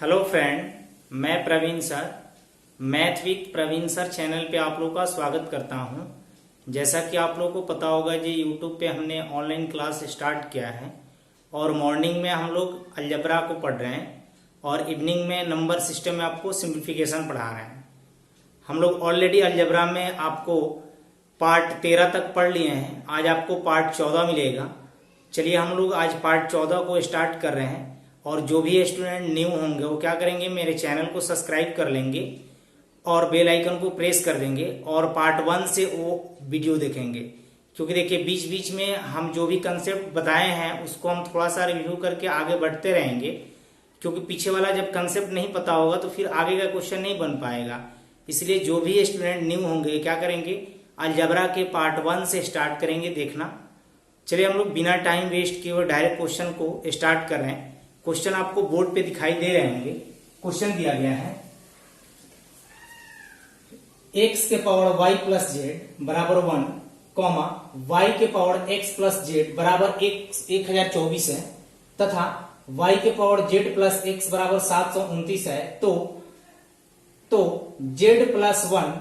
Hello friend, मैं Praveen sir math with Praveen sir channel पे आप लोगों का स्वागत करता हूं। जैसा कि आप लोगों को पता होगा जी यूट्यूब पे हमने ऑनलाइन क्लास स्टार्ट किया है और मॉर्निंग में हम लोग अलजबरा को पढ़ रहे हैं और इवनिंग में नंबर सिस्टम में आपको सिंप्लीफिकेशन पढ़ा रहे हैं। हम लोग ऑलरेडी अलजबरा में आपको पार्ट 13 तक पढ़ लिए हैं। आज आपको पार्ट 14 मिलेगा। चलिए हम लोग आज पार्ट 14 को स्टार्ट कर रहे हैं और जो भी स्टूडेंट न्यू होंगे वो क्या करेंगे, मेरे चैनल को सब्सक्राइब कर लेंगे और बेल आइकन को प्रेस कर देंगे और पार्ट 1 से वो वीडियो देखेंगे। क्योंकि देखिए बीच बीच में हम जो भी कंसेप्ट बताए हैं उसको हम थोड़ा सा रिव्यू करके आगे बढ़ते रहेंगे, क्योंकि पीछे वाला जब कंसेप्ट नहीं पता होगा तो फिर आगे का क्वेश्चन नहीं बन पाएगा। इसलिए जो भी स्टूडेंट न्यू होंगे क्या करेंगे, अलजबरा के पार्ट 1 से स्टार्ट करेंगे देखना। चलिए हम लोग बिना टाइम वेस्ट किए हुए डायरेक्ट क्वेश्चन को स्टार्ट कर रहे हैं। क्वेश्चन आपको बोर्ड पे दिखाई दे रहे होंगे। क्वेश्चन दिया गया है x के पावर y प्लस जेड बराबर 1 कॉमा y के पावर x प्लस जेड बराबर 1024 है तथा y के पावर z प्लस x बराबर 729 है। तो z प्लस 1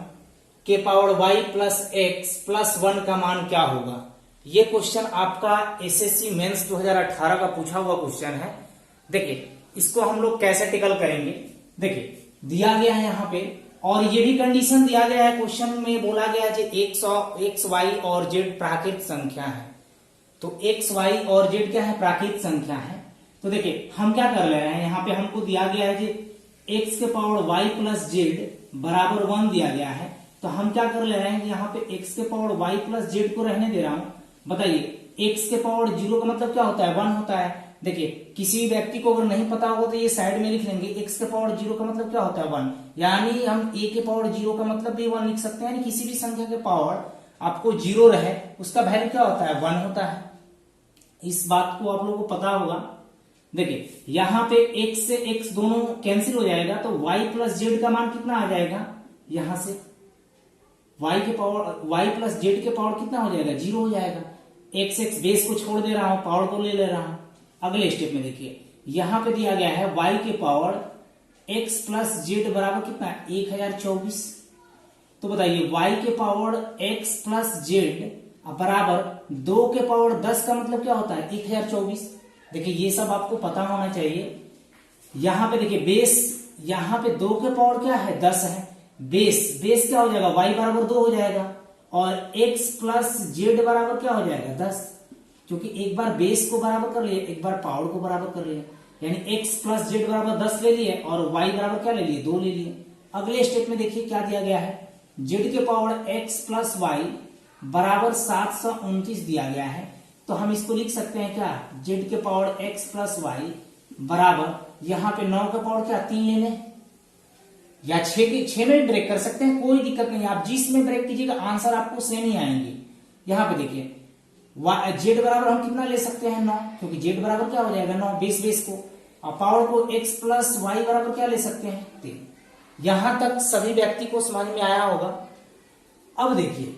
के power y plus x plus 1 का मान क्या होगा। ये क्वेश्चन आपका एसएससी मेंस 2018 का पूछा हुआ क्वेश्चन है। देखिए इसको हम लोग कैसे टिकल करेंगे। देखिए दिया गया है यहाँ पे और ये भी कंडीशन दिया गया है क्वेश्चन में, बोला गया है एक्स वाई और जेड प्राकृत संख्या है। तो एक्स वाई और जेड क्या है, प्राकृत संख्या है। तो देखिए हम क्या कर ले रहे हैं, यहाँ पे हमको दिया गया है कि एक्स के पावर वाई प्लस जेड बराबर 1 दिया गया है। तो हम क्या कर ले रहे हैं, यहाँ पे एक्स के पावर वाई प्लस जेड को रहने दे रहा हूं। बताइए एक्स के पावर 0 का मतलब क्या होता है, 1 होता है। देखिए किसी व्यक्ति को अगर नहीं पता होगा तो ये साइड में लिख लेंगे, एक्स के पावर 0 का मतलब क्या होता है 1, यानी हम ए के पावर 0 का मतलब भी 1 लिख सकते हैं। यानी किसी भी संख्या के पावर आपको 0 रहे उसका वैल्यू क्या होता है, 1 होता है। इस बात को आप लोगों को पता होगा। देखिए यहाँ पे x से x दोनों कैंसिल हो जाएगा तो y प्लस जेड का मान कितना आ जाएगा, यहां से y के पावर y प्लस जेड के पावर कितना हो जाएगा, 0 हो जाएगा। x बेस को छोड़ दे रहा हूं, पावर को ले रहा हूं। अगले स्टेप में देखिए यहां पे दिया गया है y के पावर x प्लस जेड बराबर कितना है, 1024। तो बताइए y के पावर x प्लस जेड बराबर 2 के पावर 10 का मतलब क्या होता है, 1024। देखिए ये सब आपको पता होना चाहिए। यहां पे देखिए बेस, यहां पे 2 के पावर क्या है, 10 है। बेस क्या हो जाएगा, y बराबर 2 हो जाएगा और x प्लस जेड बराबर क्या हो जाएगा, 10। क्योंकि एक बार बेस को बराबर कर लिए, एक बार पावर को बराबर कर लिए, यानी x प्लस जेड बराबर 10 ले लिए और y बराबर क्या ले लिए, 2 ले लिए। अगले स्टेप में देखिए क्या दिया गया है, z के पावर x प्लस वाई बराबर 729 दिया गया है। तो हम इसको लिख सकते हैं क्या, z के पावर x प्लस वाई बराबर यहाँ पे 9 का पावर क्या, 3 ले लें या 6 में ब्रेक कर सकते हैं, कोई दिक्कत नहीं। आप जिसमें ब्रेक कीजिएगा आंसर आपको सेम ही आएंगे। यहाँ पे देखिए जेड बराबर हम कितना ले सकते हैं, 9, क्योंकि जेड बराबर क्या हो जाएगा, 9 बेस को, और पावर को x प्लस वाई बराबर क्या ले सकते हैं, 3। यहां तक सभी व्यक्ति को समझ में आया होगा। अब देखिए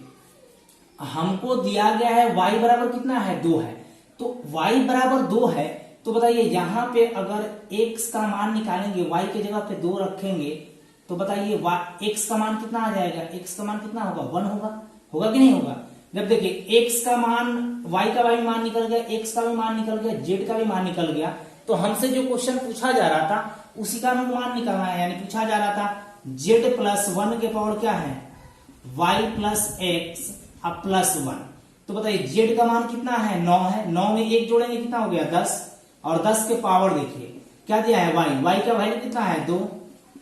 हमको दिया गया है y बराबर कितना है, 2 है। तो y बराबर 2 है तो बताइए यहां पे अगर x का मान निकालेंगे, y की जगह पे 2 रखेंगे तो बताइए x का मान कितना आ जाएगा, x का मान कितना होगा, 1 होगा कि नहीं होगा। जब देखिए x का मान, y का भी मान निकल गया, x का भी मान निकल गया, z का भी मान निकल गया, तो हमसे जो क्वेश्चन पूछा जा रहा था उसी का मान निकालना है। यानी पूछा जा रहा था z प्लस 1 के पावर क्या है, y प्लस x प्लस 1। तो बताइए z का मान कितना है, 9 है। 9 में 1 जोड़ेंगे कितना हो गया, 10, और 10 के पावर देखिए क्या दिया है, y का वैल्यू कितना है, 2,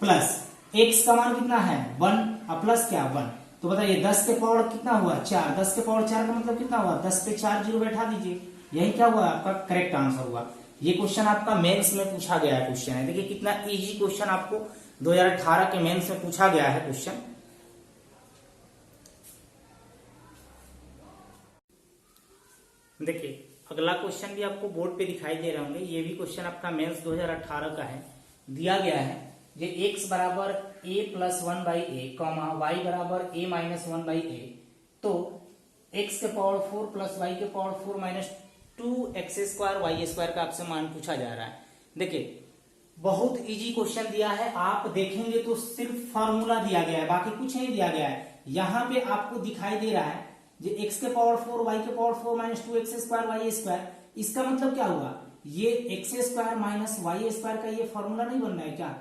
प्लस x का मान कितना है, 1 प्लस क्या, 1। तो बताइए 10 के पावर कितना हुआ, 4। 10 के पावर 4 का मतलब कितना हुआ, 10 पे 4 जीरो बैठा दीजिए, यही क्या हुआ आपका करेक्ट आंसर हुआ। ये क्वेश्चन आपका मेंस में पूछा गया है क्वेश्चन है। देखिए कितना इजी क्वेश्चन आपको 2018 के मेंस में पूछा गया है क्वेश्चन। देखिए अगला क्वेश्चन भी आपको बोर्ड पे दिखाई दे रहे होंगे। ये भी क्वेश्चन आपका मेंस 2018 का है। दिया गया है ये x बराबर a plus 1 by A comma y बराबर a माइनस 1 बाई ए। तो x के पावर 4 प्लस y के power 4 minus 2 x square y square का आपसे मान पूछा जा रहा है। देखिए बहुत इजी क्वेश्चन दिया है, आप देखेंगे तो सिर्फ फॉर्मूला दिया गया है, बाकी कुछ नहीं दिया गया है। यहाँ पे आपको दिखाई दे रहा है जो x के पावर 4 y के power 4 minus 2x square y square, इसका मतलब क्या हुआ, ये x square minus y square का ये फॉर्मूला नहीं बन रहा है क्या?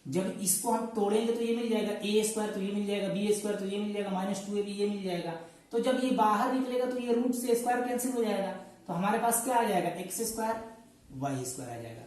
जब इसको हम तोड़ेंगे तो ये मिल जाएगा a स्क्वायर, तो ये मिल जाएगा b स्क्वायर, तो ये मिल जाएगा माइनस 2ab ये मिल जाएगा। तो जब ये बाहर निकलेगा तो ये रूट से स्क्वायर कैंसिल हो जाएगा, तो हमारे पास क्या आ जाएगा, x स्क्वायर y स्क्वायर आ जाएगा।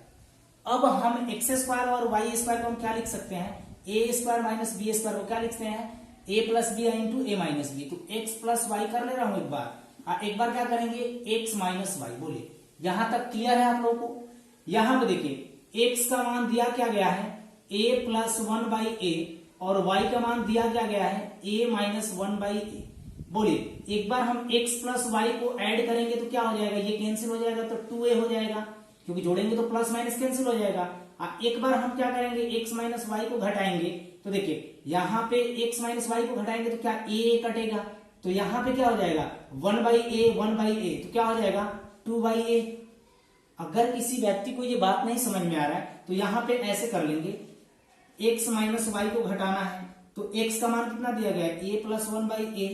अब हम x स्क्वायर और y स्क्वायर को हम क्या लिख सकते हैं, a square minus b square को क्या लिखते हैं, a plus b into a minus b. तो x प्लस वाई कर ले रहा हूं एक बार क्या करेंगे, x माइनस वाई। बोलिए यहां तक क्लियर है आप लोगों को? यहां पे देखिए x का मान दिया क्या गया है, a प्लस 1 बाई ए, और y का मान दिया क्या गया है, a माइनस 1 बाई ए। बोलिए एक बार हम x प्लस वाई को ऐड करेंगे तो क्या हो जाएगा, ये कैंसिल हो जाएगा तो 2a हो जाएगा, क्योंकि जोड़ेंगे तो प्लस माइनस कैंसिल हो जाएगा। एक बार हम क्या करेंगे, x माइनस वाई को घटाएंगे, तो देखिए यहाँ पे x माइनस वाई को घटाएंगे तो क्या a कटेगा, तो यहाँ पे क्या हो जाएगा 1 बाई ए, तो क्या हो जाएगा 2 बाई ए। अगर किसी व्यक्ति को ये बात नहीं समझ में आ रहा है तो यहाँ पे ऐसे कर लेंगे, x माइनस वाई को घटाना है तो x का मान कितना दिया गया है, a plus 1 by A,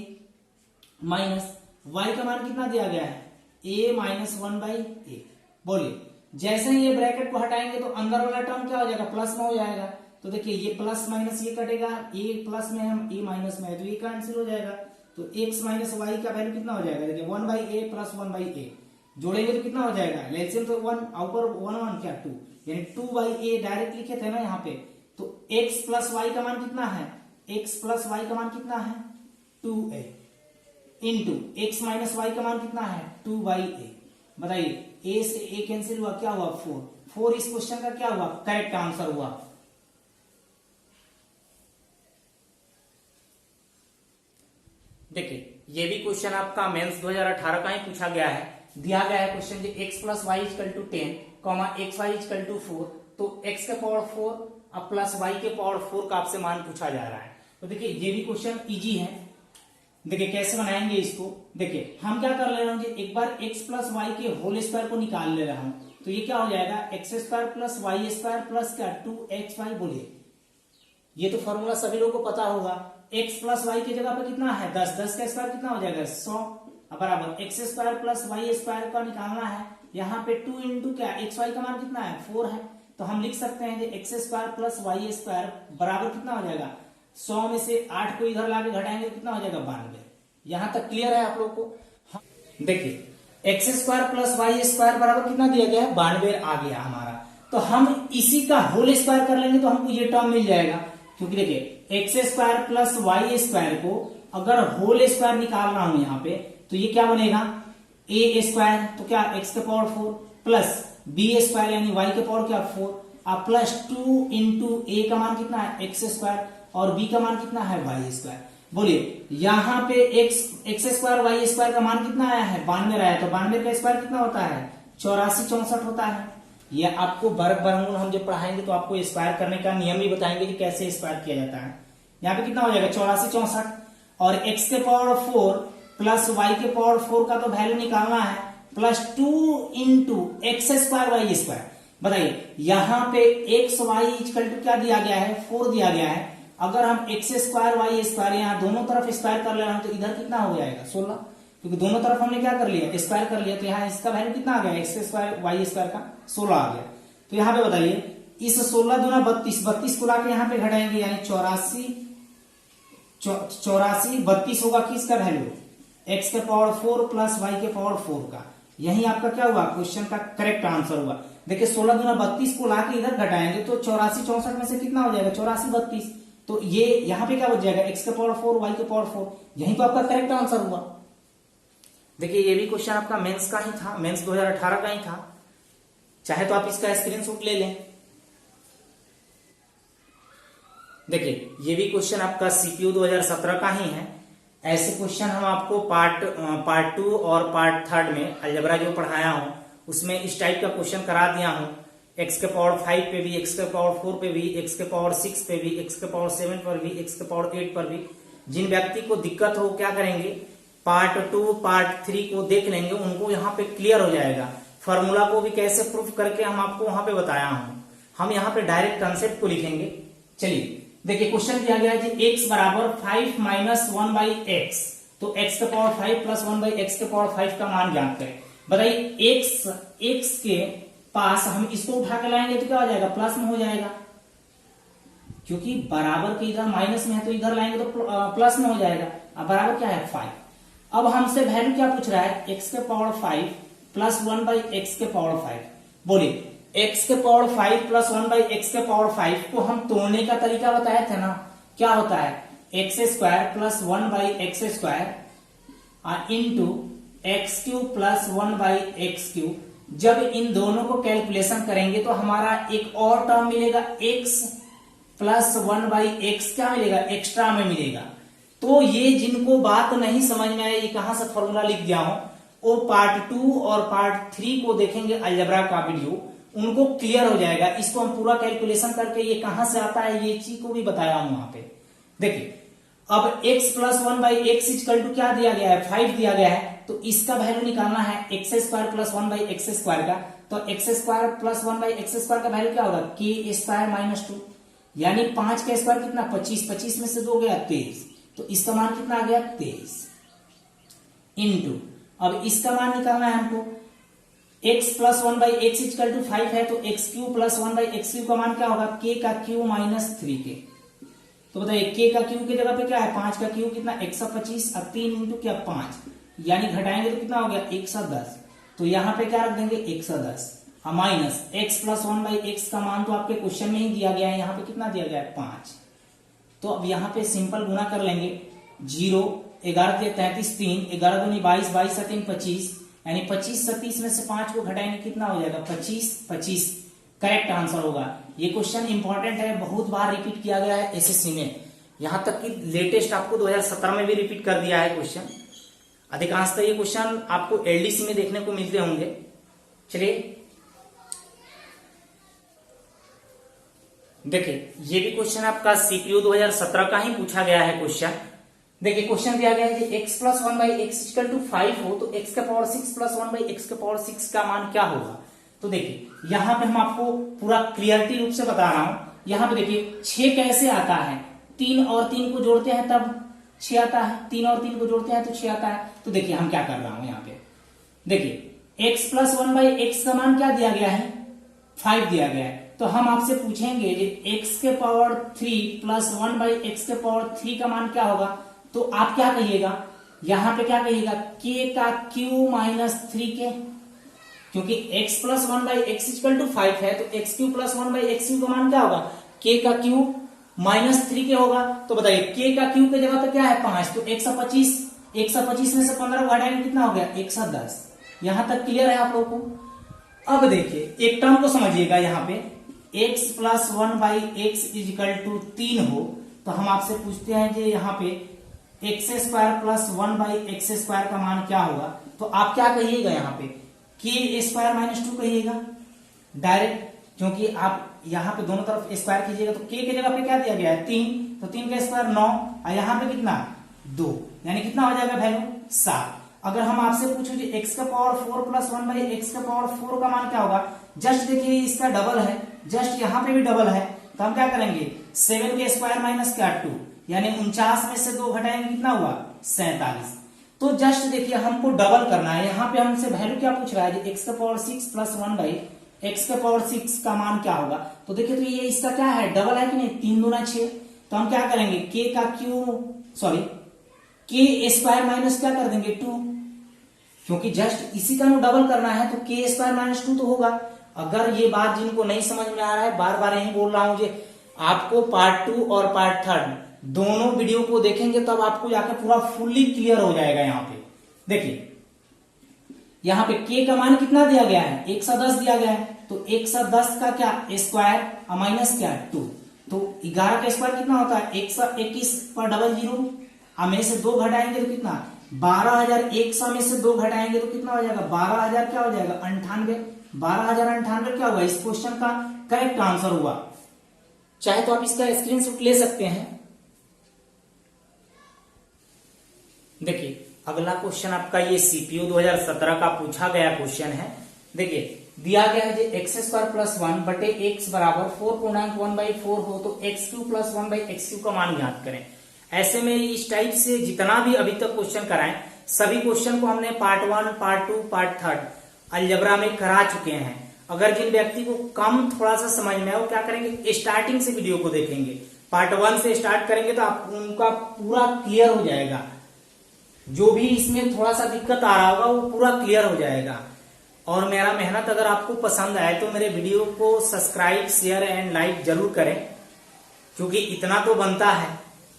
minus y का मान कितना दिया गया है, a माइनस 1 बाई ए। बोलिए जैसे ही ये ब्रैकेट को हटाएंगे तो अंदर वाला टर्म क्या हो जाएगा, प्लस में हो जाएगा। तो देखिए ये प्लस माइनस ये कटेगा, a प्लस में हम a माइनस में है तो ये कैंसिल हो जाएगा। तो x माइनस वाई का वैल्यू कितना हो जाएगा, देखिए 1 बाई ए प्लस 1 बाई ए, जोड़ेंगे तो कितना हो जाएगा, एलसीएम तो 1 ऊपर 1 क्या 2, यानी 2 बाई ए डायरेक्ट लिखे थे ना यहाँ पे। तो x प्लस वाई का मान कितना है, x प्लस वाई का मान कितना है 2a, into x minus Y का मान कितना है 2 बाई ए। बताइए a से a कैंसिल हुआ, क्या हुआ 4 इस क्वेश्चन का क्या हुआ, करेक्ट आंसर हुआ। देखिए ये भी क्वेश्चन आपका मेंस 2018 का ही पूछा गया है। दिया गया है क्वेश्चन जो x plus y equal to 10 comma x y equal to 4, तो x के पावर 4 अब प्लस y के पावर 4 का आपसे मान पूछा जा रहा है। तो देखिए ये भी क्वेश्चन इजी है। देखिए कैसे बनाएंगे इसको, देखिए हम क्या कर ले रहे हैं, एक बार x प्लस वाई के होल स्क्वायर को निकाल ले रहा हूं, तो ये क्या हो जाएगा x square plus y square plus क्या 2xy। बोलिए ये तो फॉर्मूला सभी लोगों को पता होगा, x प्लस वाई की जगह पे कितना है 10, 10 का स्क्वायर कितना हो जाएगा 100, बराबर x square plus y square का निकालना है, यहाँ पे 2 इंटू क्या एक्स वाई का मान कितना है 4 है, तो हम लिख सकते हैं कि x square plus y square बराबर कितना हो जाएगा 100 में से 8 को इधर लाके घटाएंगे कितना हो जाएगा 92। यहां तक क्लियर है आप लोग को? देखिए x square plus y square बराबर कितना दिया गया है 92 आ गया हमारा। तो हम इसी का होल स्क्वायर कर लेंगे तो हमको ये टर्म मिल जाएगा, क्योंकि देखिए x square plus y square को अगर होल स्क्वायर निकाल रहा हूं यहाँ पे तो ये क्या बनेगा ए स्क्वायर, तो क्या एक्स के पावर 4 प्लस बी स्क्वायर यानी वाई के पावर क्या 4, अब प्लस 2 इंटू ए का मान कितना है एक्स स्क्वायर और बी का मान कितना है वाई स्क्वायर। बोलिए यहाँ पे एक्स स्क्वायर वाई स्क्वायर का मान कितना आया है 92 आया, तो 92 का स्क्वायर कितना होता है 84 होता है। ये आपको वर्ग वर्गमूल हम जब पढ़ाएंगे तो आपको स्क्वायर करने का नियम भी बताएंगे कि कैसे स्क्वायर किया जाता है। यहाँ पे कितना हो जाएगा 84 और एक्स के पावर 4 प्लस वाई के पावर 4 का तो वैल्यू निकालना है, plus 2 into x square y square. बताइए यहाँ पे एक्स वाई इक्वल टू क्या दिया गया है 4 दिया गया है, अगर हम एक्स स्क्वायर वाई स्क्वायर यहाँ दोनों तरफ स्क्वायर कर ले रहे हैं तो इधर कितना हो जाएगा 16, क्योंकि दोनों तरफ हमने क्या कर लिया स्क्वायर कर लिया, तो यहाँ इसका वैल्यू कितना आ गया एक्स स्क्वायर वाई स्क्वायर का 16 आ गया। तो यहाँ पे बताइए इस 16 दूना 32 को लाके यहाँ पे घटाएंगे यानी 84 32 होगा किसका वैल्यू एक्स के पावर 4 प्लस वाई के पावर 4 का। यही आपका क्या हुआ क्वेश्चन का करेक्ट आंसर हुआ। देखिए 16 दूना 32 को लाके इधर घटाएंगे तो 84 में से कितना हो जाएगा 84 32, तो ये यहाँ पे क्या हो जाएगा एक्स के पावर 4 वाई के पावर 4, यही तो आपका करेक्ट आंसर हुआ। देखिए ये भी क्वेश्चन आपका मेंस का ही था, मेंस 2018 का ही था, चाहे तो आप इसका स्क्रीनशॉट ले लें। देखिए ये भी क्वेश्चन आपका सीपीयू 2017 का ही है। ऐसे क्वेश्चन हम आपको पार्ट 2 और पार्ट 3 में अलजेब्रा जो पढ़ाया हूं उसमें इस टाइप का क्वेश्चन करा दिया हूं, एक्स के पावर 5 पे भी, एक्स के पावर 4 पे भी, एक्स के पावर 6 पे भी, एक्स के पावर 7 पर भी, एक्स के पावर 8 पर भी। जिन व्यक्ति को दिक्कत हो क्या करेंगे पार्ट 2 पार्ट 3 को देख लेंगे, उनको यहाँ पे क्लियर हो जाएगा। फॉर्मूला को भी कैसे प्रूफ करके हम आपको वहां पे बताया हूं। हम यहाँ पे डायरेक्ट कंसेप्ट को लिखेंगे। चलिए देखिए, क्वेश्चन दिया गया है कि x बराबर 5 माइनस 1 बाई एक्स, तो x के पावर 5 प्लस 1 बाई एक्स के पावर 5 का मान ज्ञात करें। बताइए x के पास हम इसको उठा के लाएंगे तो क्या हो जाएगा, प्लस में हो जाएगा, क्योंकि बराबर के इधर माइनस में है तो इधर लाएंगे तो प्लस में हो जाएगा। अब बराबर क्या है 5। अब हमसे वैल्यू क्या पूछ रहा है, x के पावर 5 प्लस 1 बाई एक्स के पावर 5। बोलिए x के पावर 5 प्लस 1 बाई एक्स के पावर 5 को हम तोड़ने का तरीका बताए थे ना, क्या होता है x square plus 1 by x square into x cube plus 1 by x cube. जब इन दोनों को कैलकुलेशन करेंगे तो हमारा एक और टर्म मिलेगा x प्लस 1 बाई एक्स, क्या मिलेगा, एक्स्ट्रा में मिलेगा। तो ये जिनको बात नहीं समझ में आए, ये कहां से फॉर्मूला लिख दिया हूं, वो पार्ट 2 और पार्ट 3 को देखेंगे अलजेब्रा का वीडियो, उनको क्लियर हो जाएगा। इसको हम पूरा कैलकुलेशन करके ये कहां से आता है ये चीज को भी बताया हूं वहां पे। देखिए अब x plus 1 by x equal to क्या दिया गया है, 5 दिया गया है, तो इसका वैल्यू निकालना है x square plus 1 by x square का। तो x square plus 1 by x square का वैल्यू क्या होगा, के स्क्वायर माइनस 2, यानी 5 का स्क्वायर कितना 25, 25 में से 2 गया 23, तो इसका मान कितना आ गया 23 इंटू, अब इसका मान निकालना है हमको, x plus 1 by x equal to 5 है, तो x cube plus 1 by x cube का मान क्या होगा, k का क्यू माइनस 3k। तो बताइए k का क्यू की जगह पे क्या है, 5 का क्यू कितना 125 और 3 इंटू क्या 5, यानी घटाएंगे तो कितना हो गया 110। तो यहाँ पे क्या रख देंगे 110 और minus x plus 1 by x का मान तो आपके क्वेश्चन में ही दिया गया है, यहाँ पे कितना दिया गया है 5। तो अब यहाँ पे सिंपल गुना कर लेंगे, 0 11 33 3 11 दूनी 22 22 3 25, यानी 25 30 में से 5 को घटाएंगे कितना हो जाएगा 25 25, करेक्ट आंसर होगा। ये क्वेश्चन इंपॉर्टेंट है, बहुत बार रिपीट किया गया है एसएससी में, यहां तक कि लेटेस्ट आपको 2017 में भी रिपीट कर दिया है क्वेश्चन। अधिकांशतः ये क्वेश्चन आपको एलडीसी में देखने को मिलते होंगे। चलिए देखिए, ये भी क्वेश्चन आपका सीपीयू 2017 का ही पूछा गया है क्वेश्चन। देखिए क्वेश्चन दिया गया है कि x plus 1 by x equal to 5 हो, तो x के पावर 6 प्लस 1 बाई एक्स के पावर 6 का मान क्या होगा। तो देखिए यहाँ पे हम आपको पूरा क्लियरिटी रूप से बता रहा हूं। यहाँ पे देखिए 6 कैसे आता है, 3 और 3 को जोड़ते हैं तब 6 आता है, 3 और 3 को जोड़ते हैं तो 6 आता है। तो देखिए हम क्या कर रहा हूं यहाँ पे, देखिए x प्लस 1 बाई एक्स का मान क्या दिया गया है 5 दिया गया है। तो हम आपसे पूछेंगे x के पावर 3 प्लस 1 बाई एक्स के पावर 3 का मान क्या होगा। तो आप क्या कहिएगा, यहां पे क्या कहिएगा k का q माइनस 3k, क्योंकि x plus 1 by x equal to 5 है, तो x cube plus 1 by x cube का मान क्या होगा, k का q माइनस 3k होगा। तो बताइए k का q की जगह पे क्या है 5, तो 125, 125 में से 15 घटाएंगे कितना हो गया 110। यहां तक क्लियर है आप लोगों को। अब देखिए एक टर्म को समझिएगा, यहाँ पे x plus 1 by x equal to 3 हो, तो हम आपसे पूछते हैं कि यहाँ पे x square plus 1 by x square का मान क्या होगा। तो आप क्या कहिएगा, यहाँ पे के स्क्वायर माइनस 2 कहिएगा डायरेक्ट, क्योंकि आप यहाँ पे दोनों तरफ स्क्वायर कीजिएगा तो के की जगह पे क्या दिया गया है 3, तो 3 का स्क्वायर 9 और यहाँ पे कितना 2, यानी कितना हो जाएगा वैल्यू 7। अगर हम आपसे पूछो कि x का पावर 4 प्लस 1 बाई एक्स का पावर 4 का मान क्या होगा, जस्ट देखिए इसका डबल है, जस्ट यहाँ पे भी डबल है, तो हम क्या करेंगे 7 के स्क्वायर माइनस क्या 2, यानी 49 में से 2 घटाएंगे कितना हुआ 47। तो जस्ट देखिए हमको डबल करना है, यहाँ पे हमसे वैल्यू क्या पूछ रहा है x का पावर 6 प्लस 1 बाई एक्स का पावर 6 का मान क्या होगा। तो देखिए तो ये इसका क्या है डबल है कि नहीं, 3 दूना 6, तो हम क्या करेंगे k का k स्क्वायर माइनस क्या कर देंगे 2, क्योंकि जस्ट इसी का डबल करना है, तो k स्क्वायर माइनस 2 तो होगा। अगर ये बात जिनको नहीं समझ में आ रहा है, बार बार यही बोल रहा हूं जी, आपको पार्ट 2 और पार्ट 3 दोनों वीडियो को देखेंगे तब आपको जाकर पूरा फुल्ली क्लियर हो जाएगा। यहाँ पे देखिए, यहाँ पे k का मान कितना दिया गया है 110 दिया गया है, तो 110 का क्या स्क्वायर और माइनस क्या 2, तो 11 का स्क्वायर कितना होता है 121 पर डबल जीरो, में से 2 घटाएंगे तो कितना 12,100 में से 2 घटाएंगे तो कितना हो जाएगा 12,000 क्या हो जाएगा 98, 12,098 क्या होगा इस क्वेश्चन का करेक्ट आंसर हुआ। चाहे तो आप इसका स्क्रीनशॉट ले सकते हैं। देखिए अगला क्वेश्चन आपका ये सीपीयू 2017 का पूछा गया क्वेश्चन है। देखिए दिया गया है जो एक्स स्क्वायर प्लस 1 बटे एक्स बराबर 4.1/4 हो तो x cube plus 1/x Q का मान ज्ञात करें। ऐसे में इस टाइप से जितना भी अभी तक क्वेश्चन कराएं सभी क्वेश्चन को हमने पार्ट 1, पार्ट 2, पार्ट 3 अलजेब्रा में करा चुके हैं। अगर जिन व्यक्ति को कम थोड़ा सा समझ में है वो क्या करेंगे, स्टार्टिंग से वीडियो को देखेंगे, पार्ट 1 से स्टार्ट करेंगे तो आप उनका पूरा क्लियर हो जाएगा। जो भी इसमें थोड़ा सा दिक्कत आ रहा होगा वो पूरा क्लियर हो जाएगा। और मेरा मेहनत अगर आपको पसंद आए तो मेरे वीडियो को सब्सक्राइब, शेयर एंड लाइक जरूर करें, क्योंकि इतना तो बनता है।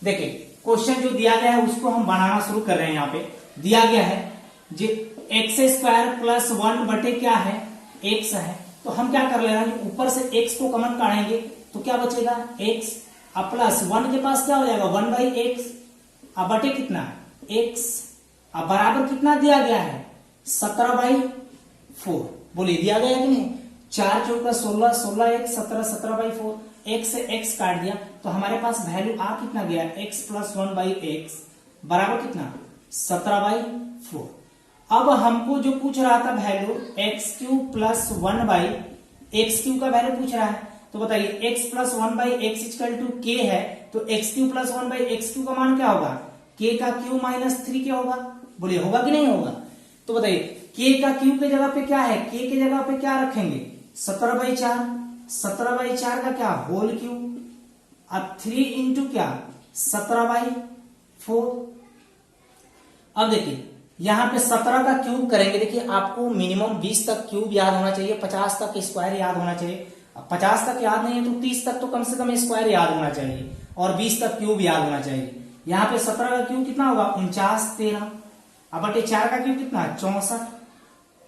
देखिए क्वेश्चन जो दिया गया है उसको हम बनाना शुरू कर रहे हैं। यहाँ पे दिया गया है जो एक्स स्क्वायर प्लस 1 बटे क्या है, एक्स है। तो हम क्या कर ले रहे हैं, ऊपर से एक्स को कॉमन काटेंगे तो क्या बचेगा, एक्स अब प्लस 1 के पास क्या हो जाएगा 1/x, अब बटे कितना एक्स, अब बराबर कितना दिया गया है 17/4। बोलिए दिया गया है कि नहीं, 4 चौका 16, 16 1 17, 17/4। x से x काट दिया तो हमारे पास वैल्यू आ कितना गया, x प्लस 1/x बराबर कितना 17/4। अब हमको जो पूछ रहा था वैल्यू x³ प्लस 1/x³ का वैल्यू पूछ रहा है। तो बताइए x plus 1/x equal to k है, तो x³ प्लस 1/x³ का मान क्या होगा, k का क्यू माइनस 3 क्या होगा, बोलिए होगा कि नहीं होगा। तो बताइए k का क्यू के जगह पे क्या है, k के जगह पे क्या रखेंगे 17/4, 17/4 का क्या होल क्यू, अब 3 इंटू क्या 17/4। अब देखिए यहां पे 17 का क्यूब करेंगे। देखिए आपको मिनिमम 20 तक क्यूब याद होना चाहिए, 50 तक स्क्वायर याद होना चाहिए। 50 तक याद नहीं है तो 30 तक तो कम से कम स्क्वायर याद होना चाहिए और 20 तक क्यूब याद होना चाहिए। यहाँ पे 17 का क्यूब कितना होगा 49 13, अब बटे 4 का क्यूब कितना 64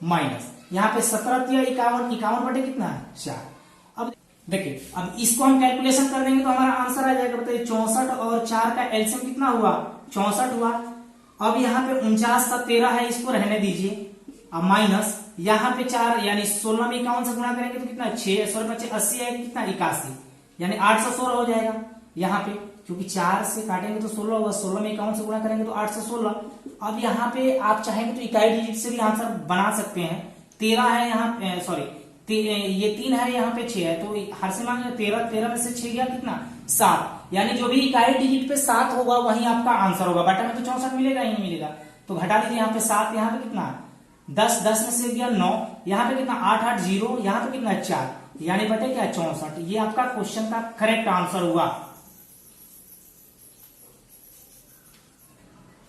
माइनस यहाँ पे 17 3 51, 51 बटे कितना 4। अब देखिए अब इसको हम कैलकुलेशन कर देंगे तो हमारा आंसर आ जाएगा, बताइए 64 और 4 का एलसीएम कितना हुआ 64 हुआ। अब यहाँ पे 49 का 13 है, इसको रहने दीजिए। अब माइनस यहाँ पे 4 यानी 16 में 51 से गुणा करेंगे तो कितना 6, 16 बचे 80 है, कितना 81 यानी 816 हो जाएगा यहाँ पे, क्योंकि 4 से काटेंगे तो 16 होगा, 16 में 51 से गुणा करेंगे तो 816। अब यहाँ पे आप चाहेंगे तो इकाई डिजिट से भी आंसर बना सकते हैं। 13 है यहाँ, सॉरी ये 3 है, यहाँ पे 6 है, तो हर से मान 13, 13 में से 6 गया कितना 7, यानी जो भी इकाई डिजिट पे 7 होगा वही आपका आंसर होगा। बटा में तो 64 मिलेगा ही नहीं मिलेगा, तो घटा लीजिए यहाँ पे 7, यहाँ पे कितना 10, 10 में से गया 9, यहाँ पे कितना 8 8 0, यहाँ पे कितना 4, यानी बटे क्या 64। ये आपका क्वेश्चन का करेक्ट आंसर हुआ।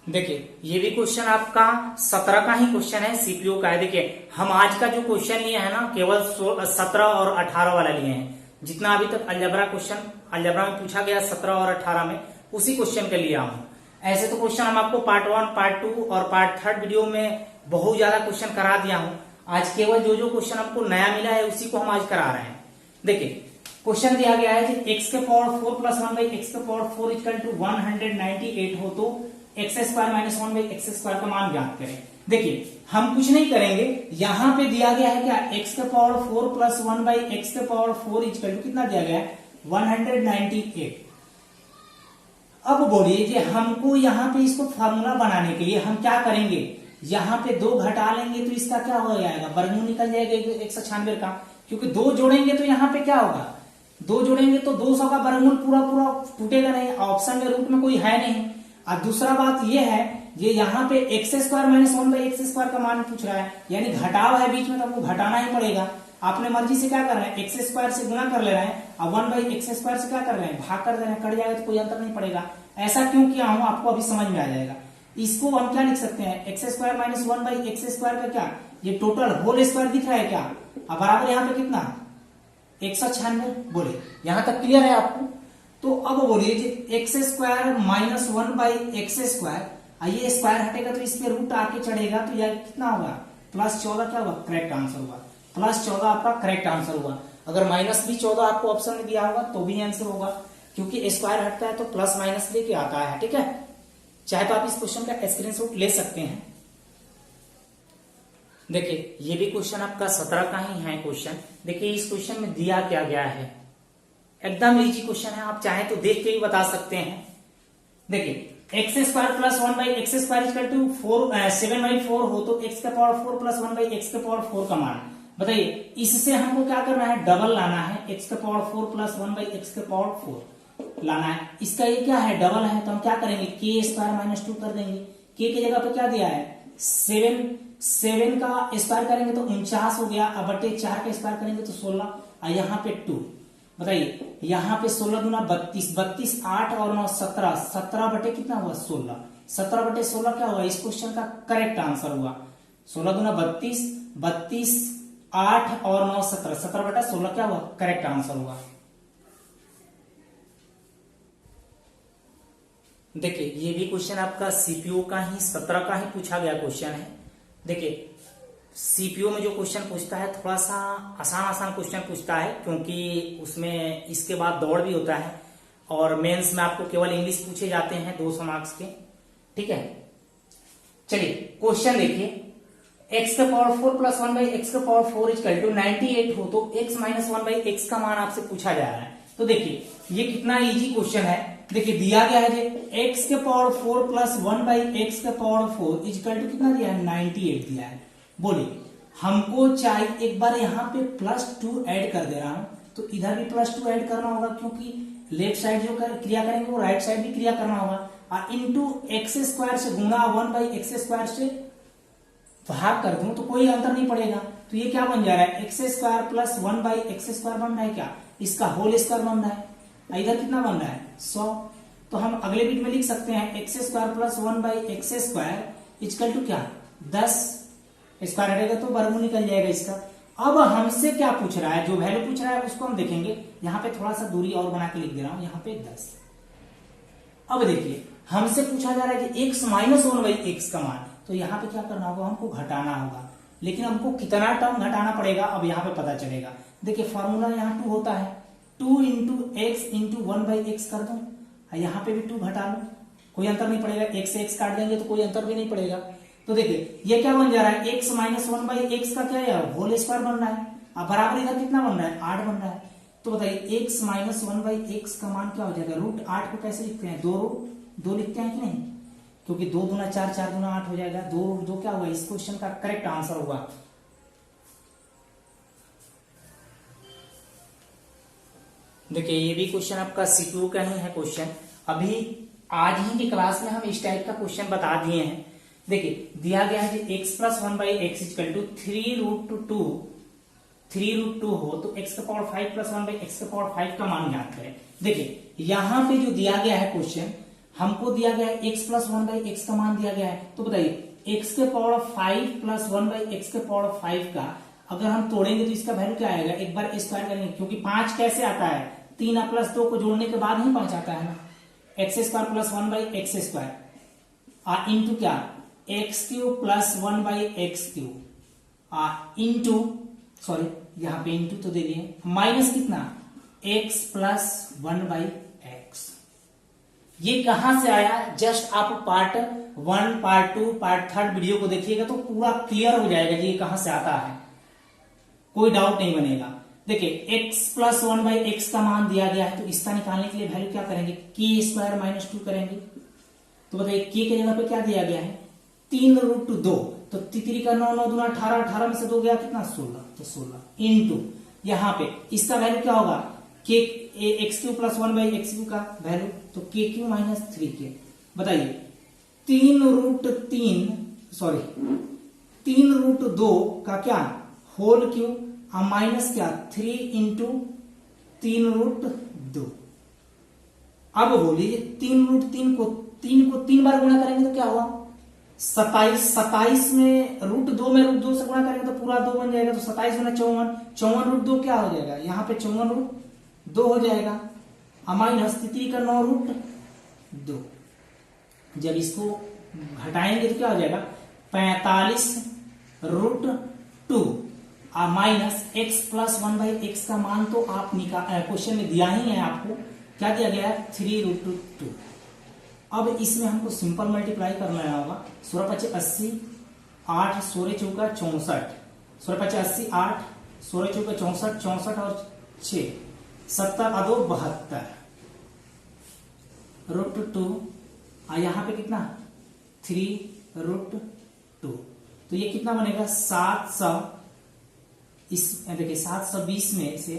देखिए ये भी क्वेश्चन आपका 17 का ही क्वेश्चन है, सीपीओ का है। देखिए हम आज का जो क्वेश्चन लिए है ना केवल 17 और 18 वाला लिए हैं। जितना अभी तक अलजेब्रा क्वेश्चन अलजेब्रा में पूछा गया 17 और 18 में उसी क्वेश्चन के लिए हूं। ऐसे तो क्वेश्चन हम आपको पार्ट 1, पार्ट 2 और पार्ट 3 वीडियो में बहुत ज्यादा क्वेश्चन करा दिया हूं। आज केवल जो क्वेश्चन आपको नया मिला है उसी को हम आज करा रहे हैं। देखिए क्वेश्चन दिया गया है कि x के पावर 4 प्लस 1/x के पावर 4 इक्वल टू 198 हो तो x square minus 1/x square का मान ज्ञात करें। देखिए हम कुछ नहीं करेंगे, यहां पे दिया गया है क्या x के पावर 4 प्लस 1/x के पावर 4 इक्वल टू कितना दिया गया है 198। अब बोलिए कि हमको यहाँ पे इसको फार्मूला बनाने के लिए हम क्या करेंगे, यहाँ पे 2 घटा लेंगे तो इसका क्या हो जाएगा वर्गमूल निकल जाएगा 196 का, क्योंकि 2 जोड़ेंगे तो यहाँ पे क्या होगा 2 जोड़ेंगे तो 200 का वर्गमूल पूरा पूरा टूटेगा नहीं, ऑप्शन में रूट में कोई है नहीं। और दूसरा बात ये है ये यहाँ पे x square minus 1/x square का मान पूछ रहा है, यानी घटाव है बीच में तो आपको घटाना ही पड़ेगा। आपने मर्जी से क्या कर रहे हैं एक्स स्क्वायर से गुणा कर ले रहे हैं और 1/x स्क्वायर से क्या कर रहे हैं भाग कर दे रहे हैं, कट जाएगा तो कोई अंतर नहीं पड़ेगा। ऐसा क्यों किया हूं आपको अभी समझ में आ जाएगा। इसको हम क्या लिख सकते हैं x square minus 1/x square का क्या ये टोटल होल स्क्वायर दिख रहा है क्या, अब बराबर यहाँ पे कितना 196। बोले यहाँ तक क्लियर है आपको। तो अब बोलिए x square minus 1/x square, ये स्क्वायर हटेगा तो इस पे रूट आके चढ़ेगा तो यह कितना होगा +14 क्या होगा करेक्ट आंसर हुआ। +14 आपका करेक्ट आंसर हुआ। अगर माइनस भी 14 आपको ऑप्शन में दिया होगा तो भी आंसर होगा, क्योंकि स्क्वायर हटता है तो प्लस माइनस लेके आता है। ठीक है, चाहे तो आप इस क्वेश्चन का स्क्रीनशॉट ले सकते हैं। देखिए ये भी क्वेश्चन आपका 17 का ही है क्वेश्चन। देखिए इस क्वेश्चन में दिया क्या गया है, एकदम इजी क्वेश्चन है, आप चाहे तो देख के ही बता सकते हैं। देखिए x square plus 1/x square equal to 7/4 हो तो x का पावर 4 प्लस 1/x का पावर 4 का मान। बताइए इससे हमको क्या करना है, डबल लाना है, एक्स के पावर 4 प्लस 1 बाई एक्स के पावर 4 लाना है। इसका ये क्या है, डबल है, तो हम क्या करेंगे, के स्क्वायर माइनस 2 कर देंगे। के की जगह पे क्या दिया है 7 का स्क्वायर करेंगे तो 49 हो गया, अब बटे 4 का स्क्वायर करेंगे तो 16, और यहाँ पे 2। बताइए यहाँ पे 16 दूना 32, 32 8 और 9 17, 17 बटे कितना हुआ 16, 17 बटे 16 क्या हुआ, इस क्वेश्चन का करेक्ट आंसर हुआ 16 दूना 32, 32 8 और 9 17, 17 बटा 16 क्या हुआ, करेक्ट आंसर हुआ। देखिए ये भी क्वेश्चन आपका सीपीओ का ही 17 का ही पूछा गया क्वेश्चन है। देखिए सीपीओ में जो क्वेश्चन पूछता है थोड़ा सा आसान क्वेश्चन पूछता है, क्योंकि उसमें इसके बाद दौड़ भी होता है, और मेंस में आपको केवल इंग्लिश पूछे जाते हैं 200 मार्क्स के। ठीक है, चलिए क्वेश्चन देखिए, x का पावर 4 प्लस 1 बाई एक्स का पावर 4 इक्वल टू 98 हो तो x माइनस 1 बाई एक्स का मान आपसे पूछा जा रहा है। तो देखिए ये कितना इजी क्वेश्चन है। देखिए दिया गया है x के पावर 4 प्लस 1 बाई एक्स का पावर 4 इक्वल टू कितना दिया है, 98 दिया है। बोलिए हमको चाहिए, एक बार यहाँ पे +2 ऐड कर दे रहा हूं, तो इधर भी +2 ऐड करना होगा, क्योंकि लेफ्ट साइड जो क्रिया करेंगे वो राइट साइड भी क्रिया करना होगा, और इंटू एक्स स्क्वायर से गुणा 1 बाई एक्स स्क्वायर से भाग कर दूं तो कोई अंतर नहीं पड़ेगा। तो ये क्या बन जा रहा है, x square plus 1 by x square बन रहा है, क्या इसका होल स्क्वायर बन रहा है, इधर कितना बन रहा है 100। तो हम अगले बीट में लिख सकते हैं x square plus 1 by x square equal to क्या 10, स्क्वायर हटेगा तो वर्गमूल निकल जाएगा इसका। अब हमसे क्या पूछ रहा है, जो वैल्यू पूछ रहा है उसको हम देखेंगे। यहाँ पे थोड़ा सा दूरी और बना के लिख दे रहा हूं, यहाँ पे 10। अब देखिए हमसे पूछा जा रहा है कि x माइनस 1 बाई एक्स का मान, तो यहाँ पे क्या करना होगा, हमको घटाना होगा, लेकिन हमको कितना टर्म घटाना पड़ेगा अब यहाँ पे पता चलेगा। देखिए फॉर्मूला यहाँ 2 होता है, 2 into x into 1 by x कर दो, यहाँ पे भी 2 घटा लो, कोई अंतर नहीं पड़ेगा, x से x काट देंगे तो कोई अंतर भी नहीं पड़ेगा। तो देखिए ये क्या बन जा रहा है, x माइनस 1 बाई एक्स का क्या है, होल स्क्वायर बन रहा है, अब बराबर इधर कितना बन रहा है 8 बन रहा है। तो बताइए x माइनस 1 बाई एक्स का मान क्या हो जाएगा, √8 को कैसे लिखते हैं, 2 लिखते हैं कि नहीं, क्योंकि 2 दूना 4, 4 दूना 8 हो जाएगा, 2 क्या हुआ, इस क्वेश्चन का करेक्ट आंसर होगा। देखिए ये भी क्वेश्चन आपका सीपीओ का ही है क्वेश्चन, अभी आज ही की क्लास में हम इस टाइप का क्वेश्चन बता दिए हैं। देखिए दिया गया है कि x plus 1 by x equal to 3√2 हो तो x का पावर 5 प्लस 1 बाई एक्स का पावर 5 का मान ज्ञात करें। देखिए यहाँ पे जो दिया गया है क्वेश्चन, हमको दिया गया है x प्लस 1 बाई एक्स का मान दिया गया है, तो बताइए x के पावर 5 प्लस 1 बाई एक्स के पावर 5 का अगर हम तोड़ेंगे तो इसका वैल्यू क्या आएगा, एक बार स्क्वायर करेंगे, क्योंकि 5 कैसे आता है, 3 प्लस 2 को जोड़ने के बाद ही 5 आता है ना, x square plus 1 by x square into क्या x cube plus 1 by x cube into, sorry यहाँ पे इंटू तो दे दिए, माइनस कितना x प्लस 1 बाई एक्स। ये कहां से आया, जस्ट आप पार्ट 1 पार्ट 2 पार्ट 3 वीडियो को देखिएगा तो पूरा क्लियर हो जाएगा कि ये कहां से आता है, कोई डाउट नहीं बनेगा। देखिए x प्लस 1 बाई एक्स का मान दिया गया है, तो इसका निकालने के लिए वैल्यू क्या करेंगे, के स्क्वायर माइनस 2 करेंगे। तो बताइए के की जगह पे क्या दिया गया है 3√2, तो 3 का 9, 9 दूना 18, 18 में से 2 गया कितना 16, तो 16 इंटू यहाँ पे इसका वैल्यू क्या होगा, के x cube plus 1 by x cube का वैल्यू, तो के क्यू माइनस 3k। बताइए 3√2 का क्या होल क्यू माइनस क्या 3 इंटू 3√2। अब बोलिए 3√3 को 3 बार गुणा करेंगे तो क्या हुआ 27, 27 में √2 में √2 से गुणा करेंगे तो पूरा 2 बन जाएगा, तो 27 गुना 54, 54√2 क्या हो जाएगा, यहाँ पे 54√2 हो जाएगा, माइनस 3 का 9√2। जब इसको घटाएंगे तो क्या हो जाएगा 45√2 minus x plus 1 by x का मान तो आप क्वेश्चन में दिया ही है, आपको क्या दिया गया है 3√2। अब इसमें हमको सिंपल मल्टीप्लाई करना होगा, 16 80, 8 16 चौका 64, 16 80 8 16 चौका 64, 64 और 6 70 2 72 √2, यहाँ पे कितना 3√2, तो ये कितना बनेगा 700 इस देखिए 720 में से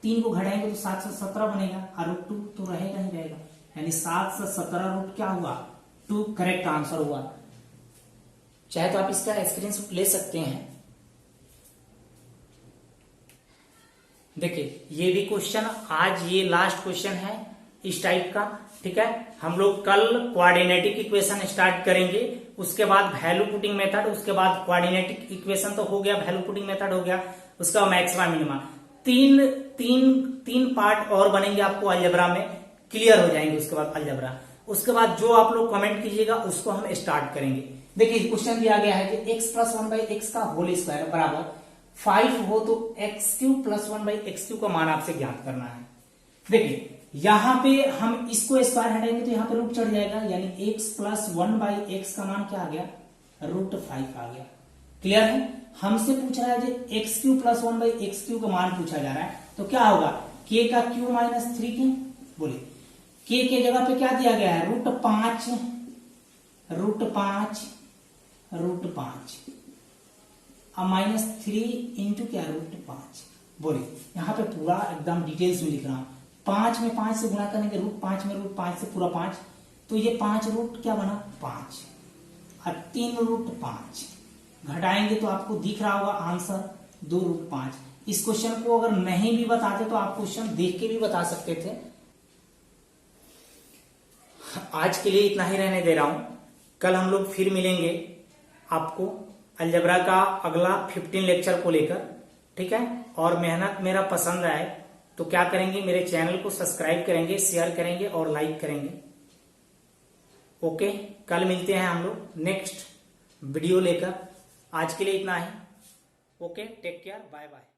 3 को घटाएंगे तो 717 बनेगा और रूट 2 तो रहेगा ही रहेगा, यानी 717 रूट क्या हुआ 2 करेक्ट आंसर हुआ। चाहे तो आप इसका स्क्रीनशॉट ले सकते हैं। देखिए ये भी क्वेश्चन आज ये लास्ट क्वेश्चन है इस टाइप का, ठीक है। हम लोग कल क्वाड्रेटिक इक्वेशन स्टार्ट करेंगे, उसके बाद वैल्यू पुटिंग मेथड, उसके बाद क्वाड्रेटिक इक्वेशन तो हो गया, वैल्यू पुटिंग मेथड हो गया, उसका मैक्सिमा मिनिमा, तीन पार्ट और बनेंगे आपको अलजेब्रा में, क्लियर हो जाएंगे उसके बाद अलजेब्रा। उसके बाद जो आप लोग कमेंट कीजिएगा उसको हम स्टार्ट करेंगे। देखिए क्वेश्चन दिया गया है कि x प्लस 1/x का होल स्क्वायर बराबर 5 हो तो x³ प्लस 1/x³ का मान आपसे ज्ञात करना है। देखिए यहां पे हम इसको स्क्वायर हटाएंगे तो यहां पे रूट चढ़ जाएगा, यानी x प्लस 1/x का मान क्या आ गया √5 आ गया। क्लियर है। हमसे पूछ रहा है कि x³ प्लस 1/x³ का मान पूछा जा रहा है, तो क्या होगा k का क्यू माइनस 3k, बोलिए k के जगह पे क्या दिया गया है √5 अब -3 इंटू क्या √5, बोलिए यहां पे पूरा एकदम डिटेल्स में लिख रहा हूं। 5 में 5 से गुणा करेंगे √5 में √5 से पूरा 5, तो ये 5 रूट क्या बना 5 और 3 √5 घटाएंगे तो आपको दिख रहा होगा आंसर 2 √5। इस क्वेश्चन को अगर नहीं भी बताते तो आप क्वेश्चन देख के भी बता सकते थे। आज के लिए इतना ही रहने दे रहा हूं, कल हम लोग फिर मिलेंगे आपको अलजेब्रा का अगला 15 लेक्चर को लेकर, ठीक है। और मेहनत मेरा पसंद आए तो क्या करेंगे, मेरे चैनल को सब्सक्राइब करेंगे, शेयर करेंगे और लाइक करेंगे। ओके, कल मिलते हैं हम लोग नेक्स्ट वीडियो लेकर। आज के लिए इतना ही। Okay, take care, bye bye.